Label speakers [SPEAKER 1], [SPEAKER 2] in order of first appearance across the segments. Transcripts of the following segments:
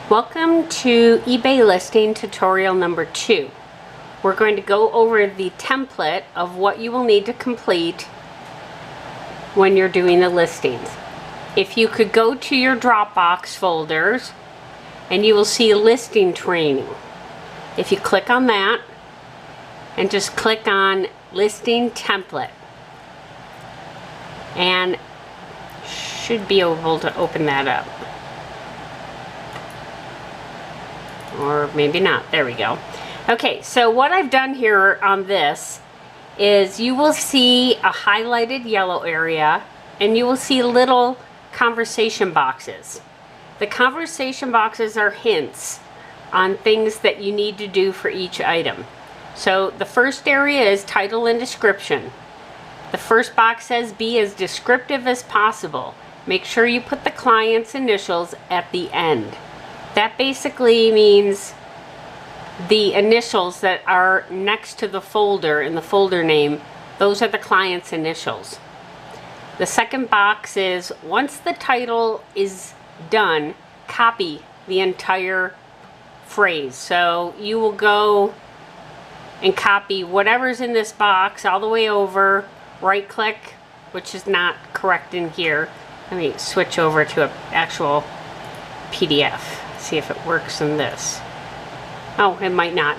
[SPEAKER 1] Welcome to eBay listing tutorial number 2. We're going to go over the template of what you will need to complete when you're doing the listings. If you could go to your Dropbox folders and you will see listing training. If you click on that and just click on listing template, and should be able to open that up. Or maybe not. There we go. Okay, so what I've done here on this is you will see a highlighted yellow area and you will see little conversation boxes. The conversation boxes are hints on things that you need to do for each item. So the first area is title and description. The first box says be as descriptive as possible. Make sure you put the client's initials at the end. That basically means the initials that are next to the folder in the folder name, those are the client's initials. The second box is once the title is done, copy the entire phrase. So you will go and copy whatever's in this box all the way over, right click, which is not correct in here. Let me switch over to an actual PDF. See if it works in this. Oh, it might not.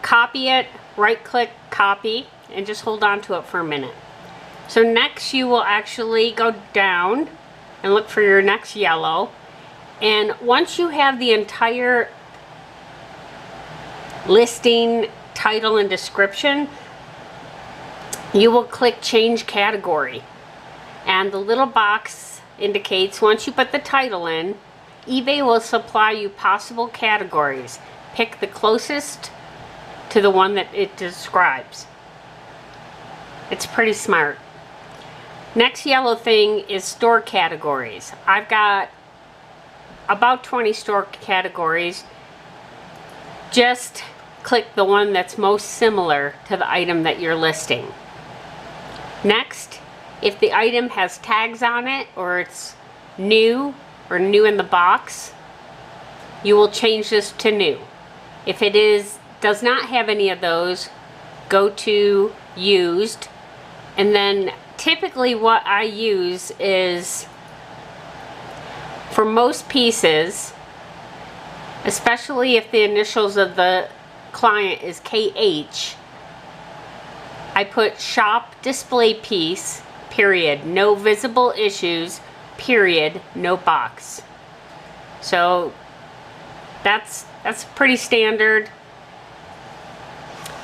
[SPEAKER 1] Copy it, right click, copy, and just hold on to it for a minute. So next you will actually go down and look for your next yellow. And once you have the entire listing, title, and description, you will click change category. And the little box indicates once you put the title in, eBay will supply you possible categories. Pick the closest to the one that it describes. It's pretty smart. Next yellow thing is store categories. I've got about 20 store categories. Just click the one that's most similar to the item that you're listing. Next, if the item has tags on it or it's new or new in the box, you will change this to new. If it does not have any of those, go to used, and then typically what I use is for most pieces, especially if the initials of the client is KH, I put shop display piece, period, no visible issues, period, no box. So that's pretty standard.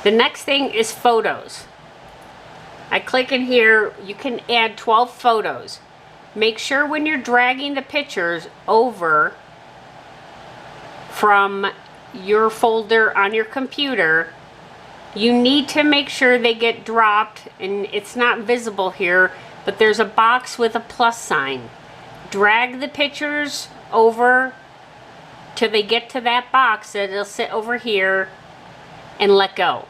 [SPEAKER 1] The next thing is photos. I click in here, you can add 12 photos. Make sure when you're dragging the pictures over from your folder on your computer, you need to make sure they get dropped, and it's not visible here, but there's a box with a plus sign. Drag the pictures over till they get to that box, that it'll sit over here, and let go.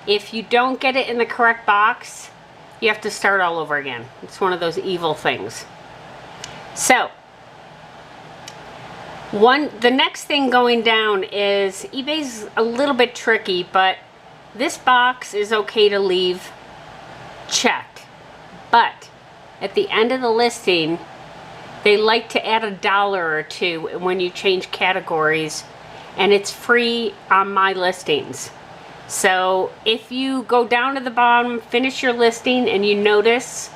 [SPEAKER 1] If you don't get it in the correct box, you have to start all over again. It's one of those evil things. So, the next thing going down is eBay's a little bit tricky, but this box is okay to leave checked. But at the end of the listing, they like to add $1 or $2 when you change categories, and it's free on my listings. So if you go down to the bottom, finish your listing, and you notice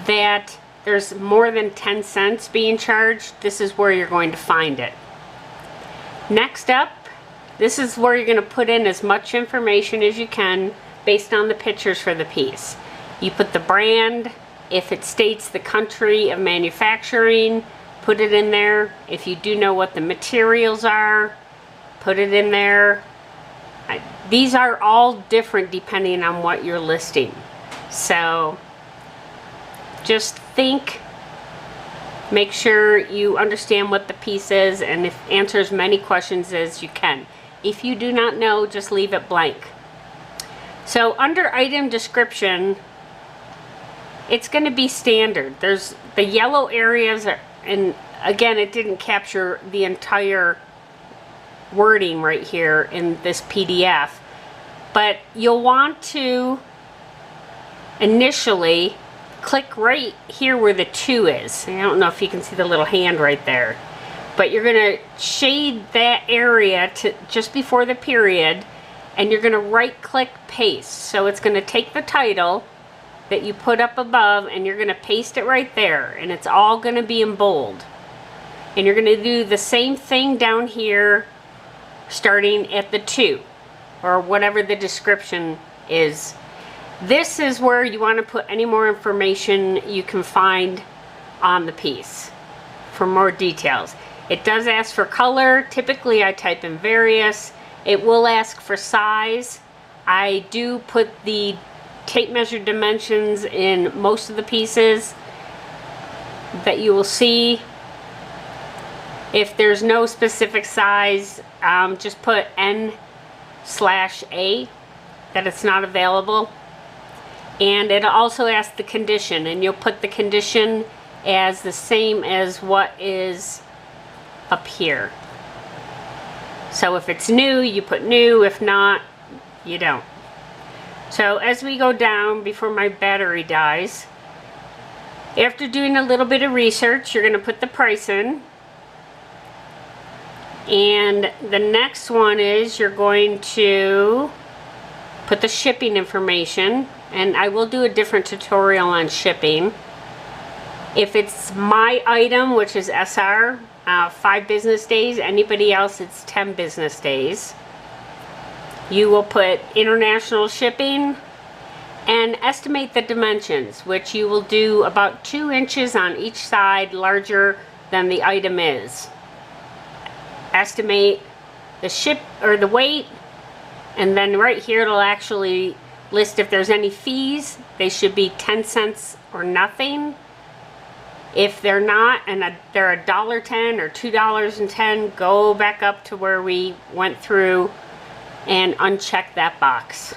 [SPEAKER 1] that there's more than 10 cents being charged, this is where you're going to find it. Next up, this is where you're going to put in as much information as you can based on the pictures for the piece. You put the brand. If it states the country of manufacturing, put it in there. If you do know what the materials are, put it in there. These are all different depending on what you're listing. So just think, make sure you understand what the piece is, and answer as many questions as you can. If you do not know, just leave it blank. So under item description, it's going to be standard. There's the yellow areas and again, it didn't capture the entire wording right here in this PDF, but you'll want to initially click right here where the 2 is. I don't know if you can see the little hand right there, but you're going to shade that area to just before the period, and you're going to right click paste. So it's going to take the title that you put up above and you're going to paste it right there, and it's all going to be in bold. And you're going to do the same thing down here starting at the 2 or whatever the description is. This is where you want to put any more information you can find on the piece for more details. It does ask for color. Typically I type in various. It will ask for size. I do put the tape measure dimensions in most of the pieces that you will see. If there's no specific size, just put N/A that it's not available. And it also asks the condition, and you'll put the condition as the same as what is up here. So if it's new, you put new. If not, you don't. So as we go down, before my battery dies, after doing a little bit of research, you're going to put the price in. And the next one is you're going to put the shipping information, and I will do a different tutorial on shipping. If it's my item, which is SR, 5 business days. Anybody else, it's 10 business days. You will put international shipping and estimate the dimensions, which you will do about 2 inches on each side larger than the item is. Estimate the ship or the weight, and then right here it'll actually list if there's any fees. They should be 10 cents or nothing. If they're not, and they're $1.10 or $2.10, go back up to where we went through and uncheck that box.